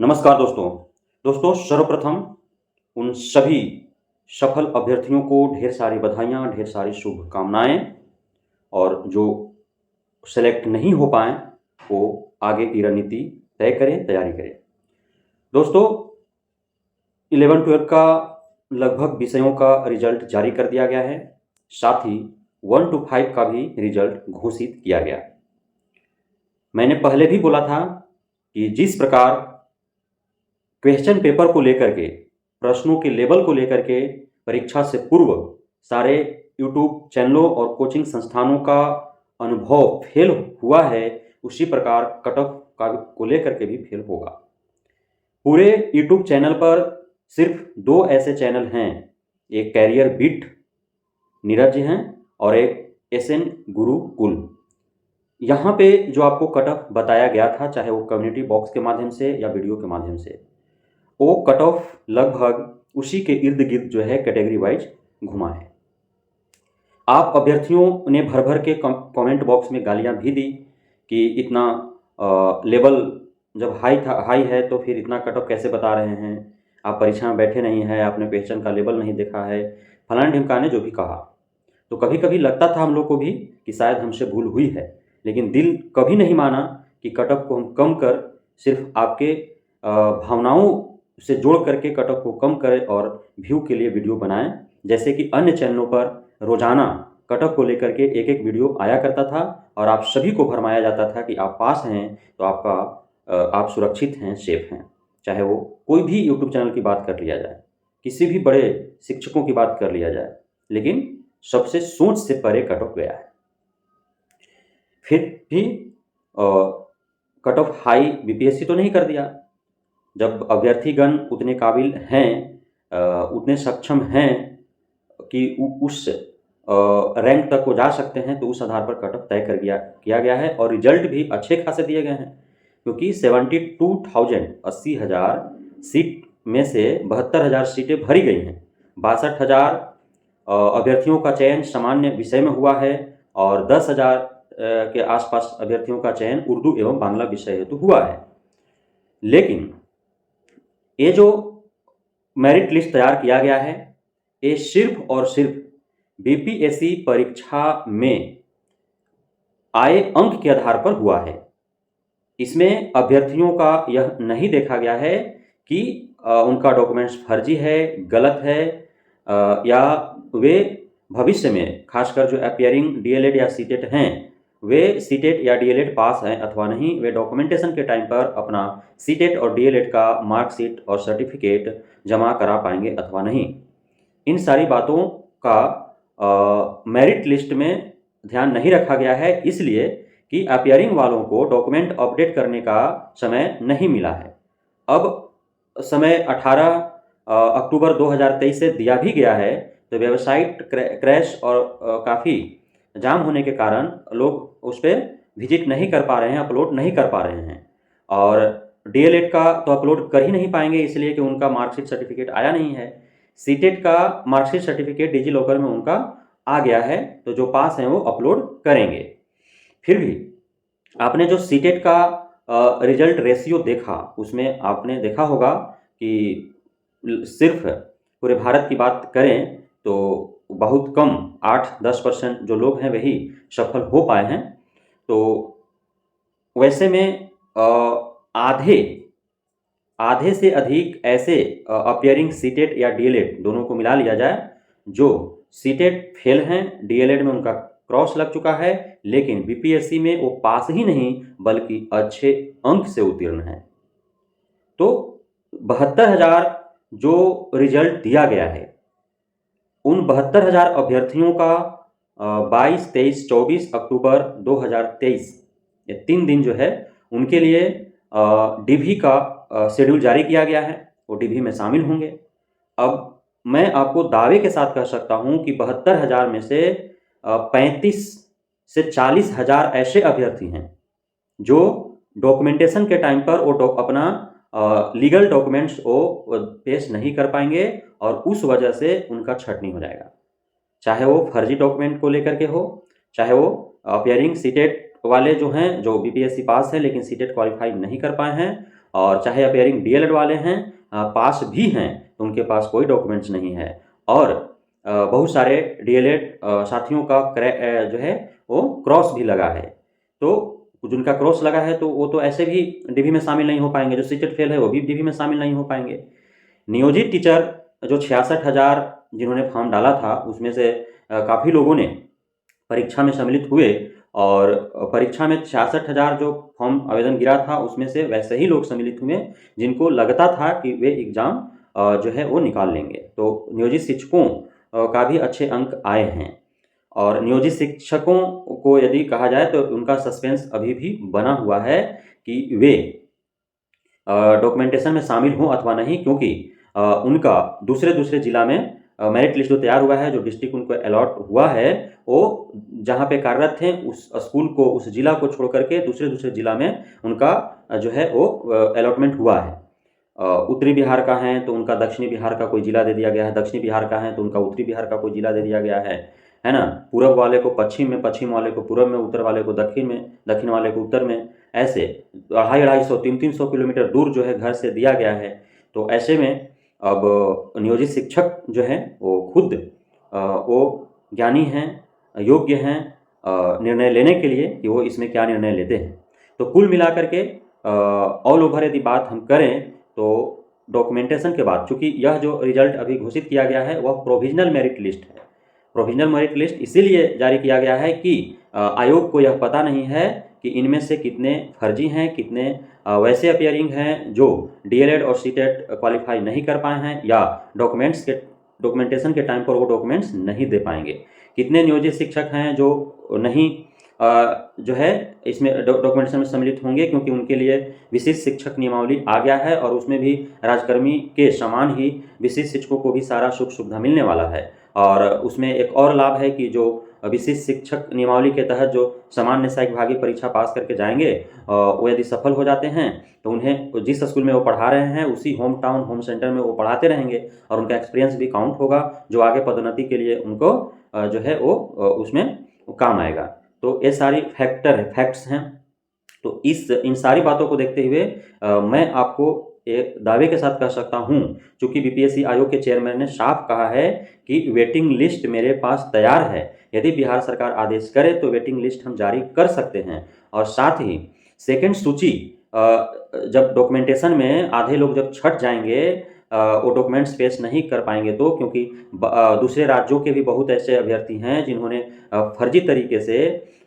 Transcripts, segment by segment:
नमस्कार दोस्तों। दोस्तों सर्वप्रथम उन सभी सफल अभ्यर्थियों को ढेर सारी बधाइयाँ, ढेर सारी शुभकामनाएँ और जो सेलेक्ट नहीं हो पाएँ, वो आगे की रणनीति तय करें, तैयारी करें। दोस्तों 11-12 का लगभग विषयों का रिजल्ट जारी कर दिया गया है, साथ ही 1 to 5 का भी रिजल्ट घोषित किया गया। मैंने पहले भी बोला था कि जिस प्रकार क्वेश्चन पेपर को लेकर के, प्रश्नों के लेवल को लेकर के परीक्षा से पूर्व सारे यूट्यूब चैनलों और कोचिंग संस्थानों का अनुभव फेल हुआ है, उसी प्रकार कट ऑफ का को लेकर के भी फेल होगा। पूरे यूट्यूब चैनल पर सिर्फ 2 ऐसे चैनल हैं, एक कैरियर बीट नीरज जी हैं और एक एसएन गुरुकुल। यहाँ पे जो आपको कट ऑफ बताया गया था, चाहे वो कम्युनिटी बॉक्स के माध्यम से या वीडियो के माध्यम से, वो कट ऑफ लगभग उसी के इर्द गिर्द जो है कैटेगरी वाइज घुमा है। आप अभ्यर्थियों ने भर भर के कमेंट बॉक्स में गालियां भी दी कि इतना लेवल जब हाई है तो फिर इतना कट ऑफ कैसे बता रहे हैं, आप परीक्षा में बैठे नहीं हैं, आपने क्वेश्चन का लेवल नहीं देखा है, फलाने ढिमकाने जो भी कहा। तो कभी कभी लगता था हम लोग को भी कि शायद हमसे भूल हुई है, लेकिन दिल कभी नहीं माना कि कट ऑफ को हम कम कर सिर्फ आपके भावनाओं से जोड़ करके कट ऑफ को कम करें और व्यू के लिए वीडियो बनाएं। जैसे कि अन्य चैनलों पर रोजाना कट ऑफ को लेकर के एक एक वीडियो आया करता था और आप सभी को भरमाया जाता था कि आप पास हैं तो आप सुरक्षित हैं, सेफ हैं। चाहे वो कोई भी यूट्यूब चैनल की बात कर लिया जाए, किसी भी बड़े शिक्षकों की बात कर लिया जाए, लेकिन सबसे सोच से परे कट ऑफ गया है। फिर भी कट ऑफ हाई बीपीएससी तो नहीं कर दिया। जब अभ्यर्थीगण उतने काबिल हैं, उतने सक्षम हैं कि उस रैंक तक वो जा सकते हैं, तो उस आधार पर कट ऑफ तय किया गया है और रिजल्ट भी अच्छे खासे दिए गए हैं, क्योंकि 80,000 सीट में से 72,000 सीटें भरी गई हैं। 62,000 अभ्यर्थियों का चयन सामान्य विषय में हुआ है और 10,000 के आसपास अभ्यर्थियों का चयन उर्दू एवं बांग्ला विषय हेतु हुआ है। लेकिन ये जो मेरिट लिस्ट तैयार किया गया है, ये सिर्फ और सिर्फ बीपीएससी परीक्षा में आए अंक के आधार पर हुआ है। इसमें अभ्यर्थियों का यह नहीं देखा गया है कि उनका डॉक्यूमेंट्स फर्जी है, गलत है, या वे भविष्य में खासकर जो अपीयरिंग डीएलएड या सीटेट हैं, वे सीटेट या डीएलएड पास हैं अथवा नहीं, वे डॉक्यूमेंटेशन के टाइम पर अपना सीटेट और डीएलएड का मार्कशीट और सर्टिफिकेट जमा करा पाएंगे अथवा नहीं। इन सारी बातों का मेरिट लिस्ट में ध्यान नहीं रखा गया है, इसलिए कि अपीयरिंग वालों को डॉक्यूमेंट अपडेट करने का समय नहीं मिला है। अब समय 18 अक्टूबर 2023 से दिया भी गया है, तो वेबसाइट क्रैश और काफ़ी जाम होने के कारण लोग उस पर विजिट नहीं कर पा रहे हैं, अपलोड नहीं कर पा रहे हैं। और डीएलएड का तो अपलोड कर ही नहीं पाएंगे, इसलिए कि उनका मार्कशीट सर्टिफिकेट आया नहीं है। सीटेट का मार्कशीट सर्टिफिकेट डिजी लॉकर में उनका आ गया है, तो जो पास हैं वो अपलोड करेंगे। फिर भी आपने जो सीटेट का रिजल्ट रेशियो देखा, उसमें आपने देखा होगा कि सिर्फ पूरे भारत की बात करें तो बहुत कम 8-10% जो लोग हैं वही सफल हो पाए हैं। तो वैसे में आधे से अधिक ऐसे अपीयरिंग सीटेट या डीएलएड दोनों को मिला लिया जाए, जो सीटेट फेल हैं, डीएलएड में उनका क्रॉस लग चुका है, लेकिन बीपीएससी में वो पास ही नहीं बल्कि अच्छे अंक से उत्तीर्ण हैं। तो 72,000 जो रिजल्ट दिया गया है, उन 72,000 अभ्यर्थियों का 22, 23, 24 अक्टूबर 2023 ये 3 दिन जो है उनके लिए डीवी का शेड्यूल जारी किया गया है, वो डीवी में शामिल होंगे। अब मैं आपको दावे के साथ कह सकता हूं कि 72,000 में से 35 से 40,000 ऐसे अभ्यर्थी हैं जो डॉक्यूमेंटेशन के टाइम पर वो अपना लीगल डॉक्यूमेंट्स वो पेश नहीं कर पाएंगे और उस वजह से उनका छटनी हो जाएगा। चाहे वो फर्जी डॉक्यूमेंट को लेकर के हो, चाहे वो अपीयरिंग सीटेट वाले जो हैं, जो बीपीएससी पास है लेकिन सीटेट क्वालिफाई नहीं कर पाए हैं, और चाहे अपेयरिंग डीएलएड वाले हैं, पास भी हैं, तो उनके पास कोई डॉक्यूमेंट्स नहीं है। और बहुत सारे डीएलएड साथियों का जो है वो क्रॉस भी लगा है, तो जिनका क्रॉस लगा है तो वो तो ऐसे भी डीवी में शामिल नहीं हो पाएंगे। जो सीटेट फेल है वो भी डीवी में शामिल नहीं हो पाएंगे। नियोजित टीचर जो 66,000 जिन्होंने फॉर्म डाला था, उसमें से काफ़ी लोगों ने परीक्षा में सम्मिलित हुए, और परीक्षा में 66,000 जो फॉर्म आवेदन गिरा था उसमें से वैसे ही लोग सम्मिलित हुए जिनको लगता था कि वे एग्ज़ाम जो है वो निकाल लेंगे। तो नियोजित शिक्षकों का भी अच्छे अंक आए हैं। और नियोजित शिक्षकों को यदि कहा जाए तो उनका सस्पेंस अभी भी बना हुआ है कि वे डॉक्यूमेंटेशन में शामिल हों अथवा नहीं, क्योंकि उनका दूसरे जिला में मेरिट लिस्ट जो तैयार हुआ है, जो डिस्ट्रिक्ट उनको अलॉट हुआ है, वो जहाँ पे कार्यरत थे उस स्कूल को, उस जिला को छोड़ करके दूसरे जिला में उनका जो है वो अलॉटमेंट हुआ है। उत्तरी बिहार का है तो उनका दक्षिणी बिहार का कोई जिला दे दिया गया है, दक्षिणी बिहार का है तो उनका उत्तरी बिहार का कोई जिला दे दिया गया है ना। पूर्व वाले को पश्चिम में, पश्चिम वाले को पूर्व में, उत्तर वाले को दक्षिण में, दक्षिण वाले को उत्तर में, ऐसे 250-250, 300-300 किलोमीटर दूर जो है घर से दिया गया है। तो ऐसे में अब नियोजित शिक्षक जो हैं वो खुद वो ज्ञानी हैं, योग्य हैं निर्णय लेने के लिए कि वो इसमें क्या निर्णय लेते हैं। तो कुल मिलाकर के ऑल ओवर यदि बात हम करें तो डॉक्यूमेंटेशन के बाद, चूँकि यह जो रिजल्ट अभी घोषित किया गया है वह प्रोविजनल मेरिट लिस्ट है। प्रोविजनल मेरिट लिस्ट इसीलिए जारी किया गया है कि आयोग को यह पता नहीं है कि इनमें से कितने फर्जी हैं, कितने वैसे अपियरिंग हैं जो डीएलएड और सीटेट क्वालिफाई नहीं कर पाए हैं, या डॉक्यूमेंटेशन के टाइम पर वो डॉक्यूमेंट्स नहीं दे पाएंगे। कितने नियोजित शिक्षक हैं जो नहीं जो है इसमें डॉक्यूमेंटेशन में सम्मिलित होंगे, क्योंकि उनके लिए विशिष्ट शिक्षक नियमावली आ गया है, और उसमें भी राजकर्मी के समान ही विशिष्ट शिक्षकों को भी सारा सुख सुविधा मिलने वाला है। और उसमें एक और लाभ है कि जो विशिष्ट शिक्षक नियमावली के तहत जो सामान्य सहायक विभागीय परीक्षा पास करके जाएंगे, वो यदि सफल हो जाते हैं तो उन्हें जिस स्कूल में वो पढ़ा रहे हैं उसी होम टाउन, होम सेंटर में वो पढ़ाते रहेंगे, और उनका एक्सपीरियंस भी काउंट होगा, जो आगे पदोन्नति के लिए उनको जो है वो उसमें काम आएगा। तो ये सारी फैक्ट्स हैं। तो इन सारी बातों को देखते हुए मैं आपको एक दावे के साथ कह सकता हूं, चूंकि बीपीएससी आयोग के चेयरमैन ने साफ कहा है कि वेटिंग लिस्ट मेरे पास तैयार है, यदि बिहार सरकार आदेश करे तो वेटिंग लिस्ट हम जारी कर सकते हैं। और साथ ही सेकंड सूची जब डॉक्यूमेंटेशन में आधे लोग जब छट जाएंगे, वो डॉक्यूमेंट्स पेश नहीं कर पाएंगे, तो क्योंकि दूसरे राज्यों के भी बहुत ऐसे अभ्यर्थी हैं जिन्होंने फर्जी तरीके से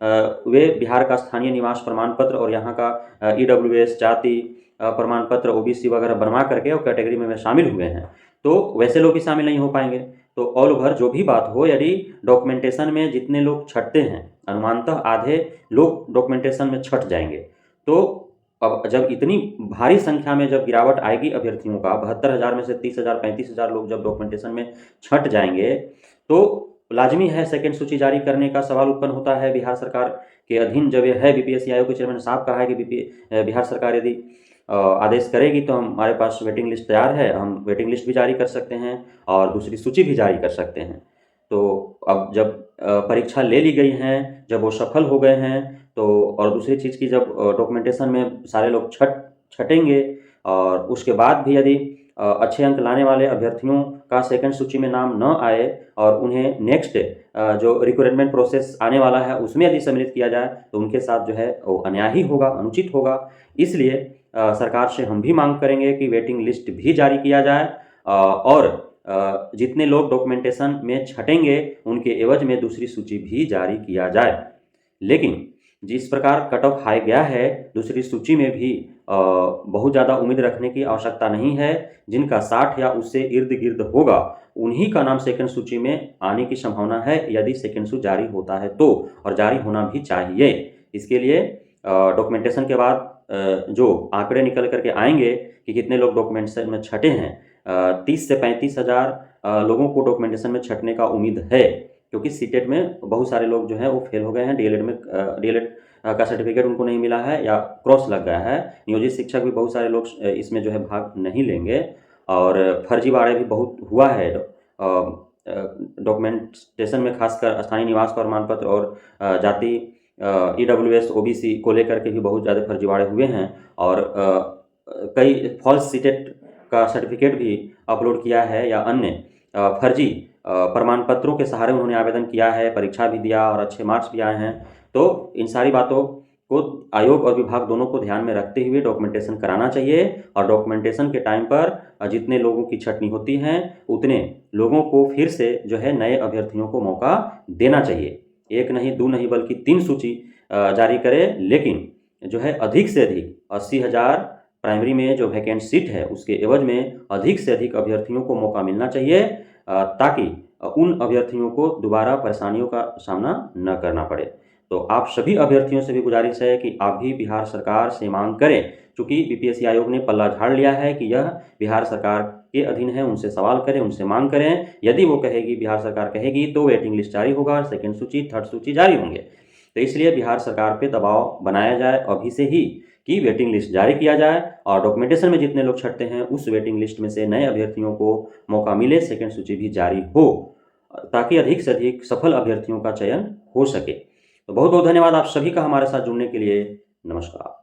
वे बिहार का स्थानीय निवास प्रमाण पत्र और यहाँ का ईडब्ल्यूएस जाति प्रमाण पत्र ओबीसी वगैरह बनवा करके और कैटेगरी में शामिल हुए हैं, तो वैसे लोग भी शामिल नहीं हो पाएंगे। तो ऑल ओवर जो भी बात हो, यदि डॉक्यूमेंटेशन में जितने लोग छटते हैं, अनुमानतः आधे लोग डॉक्यूमेंटेशन में छट जाएंगे। तो अब जब इतनी भारी संख्या में जब गिरावट आएगी अभ्यर्थियों का, 72,000 में से 30,000 35,000 लोग जब डॉक्यूमेंटेशन में छट जाएंगे, तो लाजमी है सेकंड सूची जारी करने का सवाल उत्पन्न होता है। बिहार सरकार के अधीन जब यह है, बीपीएससी आयोग के चेयरमैन ने साफ कहा है कि बिहार सरकार यदि आदेश करेगी तो हमारे पास वेटिंग लिस्ट तैयार है, हम वेटिंग लिस्ट भी जारी कर सकते हैं और दूसरी सूची भी जारी कर सकते हैं। तो अब जब परीक्षा ले ली गई हैं, जब वो सफल हो गए हैं, तो और दूसरी चीज़ की जब डॉक्यूमेंटेशन में सारे लोग छटेंगे, और उसके बाद भी यदि अच्छे अंक लाने वाले अभ्यर्थियों का सेकंड सूची में नाम न आए और उन्हें नेक्स्ट जो रिक्रूटमेंट प्रोसेस आने वाला है उसमें यदि सम्मिलित किया जाए, तो उनके साथ जो है वो अन्याय ही होगा, अनुचित होगा। इसलिए सरकार से हम भी मांग करेंगे कि वेटिंग लिस्ट भी जारी किया जाए, और जितने लोग डॉक्यूमेंटेशन में छटेंगे उनके एवज में दूसरी सूची भी जारी किया जाए। लेकिन जिस प्रकार कट ऑफ हाई गया है, दूसरी सूची में भी बहुत ज़्यादा उम्मीद रखने की आवश्यकता नहीं है। जिनका 60 या उससे इर्द गिर्द होगा उन्हीं का नाम सेकंड सूची में आने की संभावना है, यदि सेकंड सूची जारी होता है तो, और जारी होना भी चाहिए। इसके लिए डॉक्यूमेंटेशन के बाद जो आंकड़े निकल करके आएंगे कि कितने लोग डॉक्यूमेंटेशन में छटे हैं, 30 से 35,000 लोगों को डॉक्यूमेंटेशन में छटने का उम्मीद है, क्योंकि सीटेट में बहुत सारे लोग जो हैं वो फेल हो गए हैं, डीएलएड का सर्टिफिकेट उनको नहीं मिला है या क्रॉस लग गया है। नियोजित शिक्षक भी बहुत सारे लोग इसमें जो है भाग नहीं लेंगे, और फर्जीवाड़े भी बहुत हुआ है डॉक्यूमेंटेशन में, खासकर स्थानीय निवास प्रमाण पत्र और जाति ईडब्ल्यूएस ओबीसी को लेकर के भी बहुत ज़्यादा फर्जीवाड़े हुए हैं। और कई फॉल्स सीटेट का सर्टिफिकेट भी अपलोड किया है या अन्य फर्जी प्रमाण पत्रों के सहारे उन्होंने आवेदन किया है, परीक्षा भी दिया और अच्छे मार्क्स भी आए हैं। तो इन सारी बातों को आयोग और विभाग दोनों को ध्यान में रखते हुए डॉक्यूमेंटेशन कराना चाहिए और डॉक्यूमेंटेशन के टाइम पर जितने लोगों की छँटनी होती है उतने लोगों को फिर से जो है नए अभ्यर्थियों को मौका देना चाहिए। 1 नहीं, 2 नहीं बल्कि 3 सूची जारी करे, लेकिन जो है अधिक से अधिक 80,000 प्राइमरी में जो वैकेंट सीट है उसके एवज में अधिक से अधिक अभ्यर्थियों को मौका मिलना चाहिए, ताकि उन अभ्यर्थियों को दोबारा परेशानियों का सामना न करना पड़े। तो आप सभी अभ्यर्थियों से भी गुजारिश है कि आप भी बिहार सरकार से मांग करें, चूँकि बीपीएससी आयोग ने पल्ला झाड़ लिया है कि यह बिहार सरकार के अधीन है, उनसे सवाल करें, उनसे मांग करें। यदि वो कहेगी, बिहार सरकार कहेगी, तो वेटिंग लिस्ट जारी होगा, सेकंड सूची, थर्ड सूची जारी होंगे। तो इसलिए बिहार सरकार पे दबाव बनाया जाए अभी से ही कि वेटिंग लिस्ट जारी किया जाए और डॉक्यूमेंटेशन में जितने लोग छँटते हैं उस वेटिंग लिस्ट में से नए अभ्यर्थियों को मौका मिले, सेकंड सूची भी जारी हो, ताकि अधिक से अधिक सफल अभ्यर्थियों का चयन हो सके। तो बहुत बहुत धन्यवाद आप सभी का हमारे साथ जुड़ने के लिए। नमस्कार।